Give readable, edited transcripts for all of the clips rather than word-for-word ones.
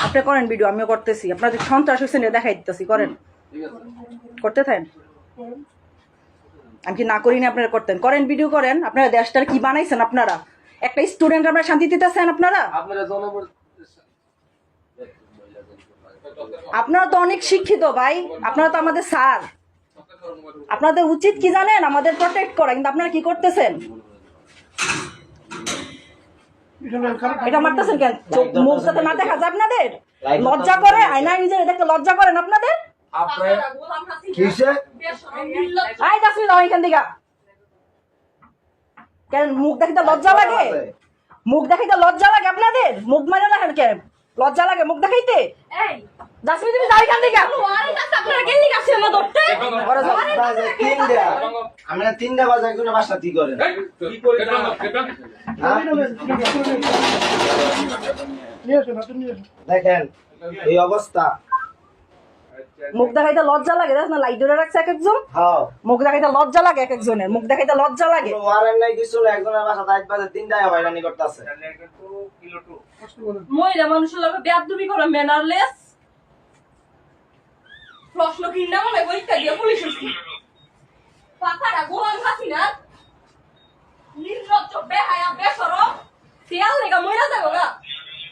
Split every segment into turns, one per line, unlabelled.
আপনি করেন ভিডিও, আমিও করতেছি। আপনাদের সন্ত্রাস হয়েছে নিয়ে দেখাই দিতেছি, করেন, করতে থাকেন। আমি কি না করিনি, আপনারা করতেন, করেন, ভিডিও করেন। আপনারা দেশটার কি বানাইছেন? আপনারা একটা স্টুডেন্ট আপনারা শান্তি দিতেছেন? আপনারা তো অনেক শিক্ষিত ভাই, আপনারা তো আমাদের স্যার। আপনাদের উচিত কি জানেন? আমাদের প্রোটেক্ট করা। কিন্তু আপনারা কি করতেছেন? এটা মারতেছেন কেন? মুখ যাতে না দেখা যায় আপনাদের? লজ্জা করে? আয়না নিজের দেখতে লজ্জা করেন আপনাদের? কেন মুখ দেখিতে লজ্জা লাগে? মুখ দেখাইতে লজ্জা লাগে আপনাদের? মুখ মানে না কেন? লজ্জা লাগে মুখ দেখাইতে? জাসমিন তুমি যাই কান দিকা। আপনারা কেন দিকা আছে আমার দরতে?
আমরা 3টা বাজে কোন বাসা কি করেন? কি করে না? দেখেন এই অবস্থা।
মুখ দেখাইতে লজ্জা লাগে? দেখছ না লাইট ধরে রাখছে এক একজন।
হ্যাঁ,
মুখ দেখাইতে লজ্জা লাগে এক একজনের, মুখ দেখাইতে লজ্জা লাগে।
ওয়ারেন্ট নাই কিছু না, একজনের বাসা 8 বাজে 3টায় হয়রানি করতেছে।
মহিলা মানুষের লগে বেয়াদবি করে ম্যানারলেস। প্রশ্ন কি না মনে পরীক্ষা দিয়ে পুলিশ হইছে। পাখাটা গোলাম হাসিনা নির্লজ্জ বেহায়া বেশরম তেল লেগা মইরা যাবো না।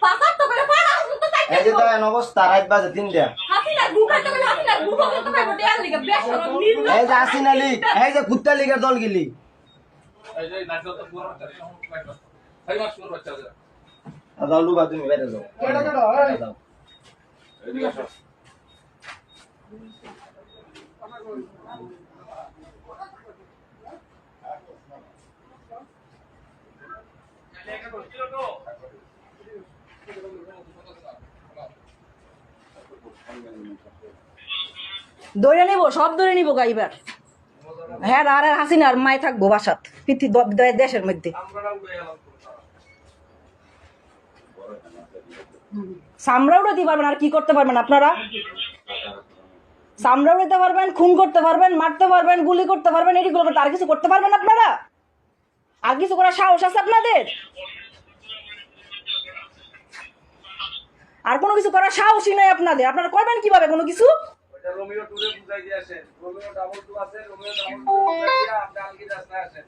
পাখার তো করে পাড়া তো তাই।
এই যে দেখেন অবস্থা 8 বাজে 3টা।
হাসিনা গুখার তো হাসিনা গুখো তো পাইবো তেল লেগা বেশরম নির্লজ্জ।
এই যে হাসিনা লীগ, এই যে কুত্তা লীগের দল গিলি।
এই যে নাচো তো পুরো বাচ্চা। তাই মাস পুরো বাচ্চা।
দাও লুবা তুমি বাইরে যাও। যাও।
ধরে নিব, সব ধরে নিব গাইবার। হ্যাঁ, আর হাসিনা আর মায় থাকবো বাসাত দেশের মধ্যে। সামরা উড়াতে পারবেন, আর কি করতে পারবেন আপনারা? সামরা উড়াতে পারবেন, খুন করতে পারবেন, মারতে পারবেন, গুলি করতে পারবেন, এগুলো করতে, আর কিছু করতে পারবেন আপনারা? আর কিছু করার সাহস আছে আপনাদের? আর কোনো কিছু করার সাহসই নাই আপনাদের। আপনারা করবেন কিভাবে কোনো কিছু?
রোমিও টুরে বুঝাই দিয়ে আসেন। রোমিও ডাবল টু আছে, রোমিও ডাবল টু বুঝাই দিয়ে আপনি আলগি রাস্তায় আসেন।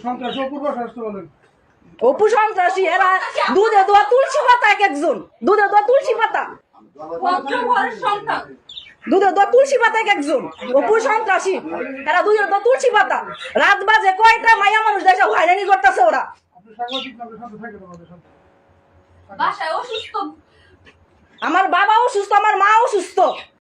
সন্ত্রাসী অপূর্ব শাস্তি বলেন।
অপু সন্ত্রাসী, এরা দুধে দোয়া তুলসী পাতা, এক একজন দুধে দোয়া তুলসী পাতা,
ভদ্র ঘরের সন্তান।
দুধে দোয়া তুলসী পাতা এক একজন। অপু সন্ত্রাসী, এরা দুধে দোয়া তুলসী পাতা। রাত বাজে কয়টা, মাইয়া মানুষ দেশে হয়রানি করতেছে ওরা।
আপনি সাংবাদিক না, শান্ত থাকেন আমাদের সাথে।
বাসায় অসুস্থ।
আমার বাবা অসুস্থ, আমার মা অসুস্থ।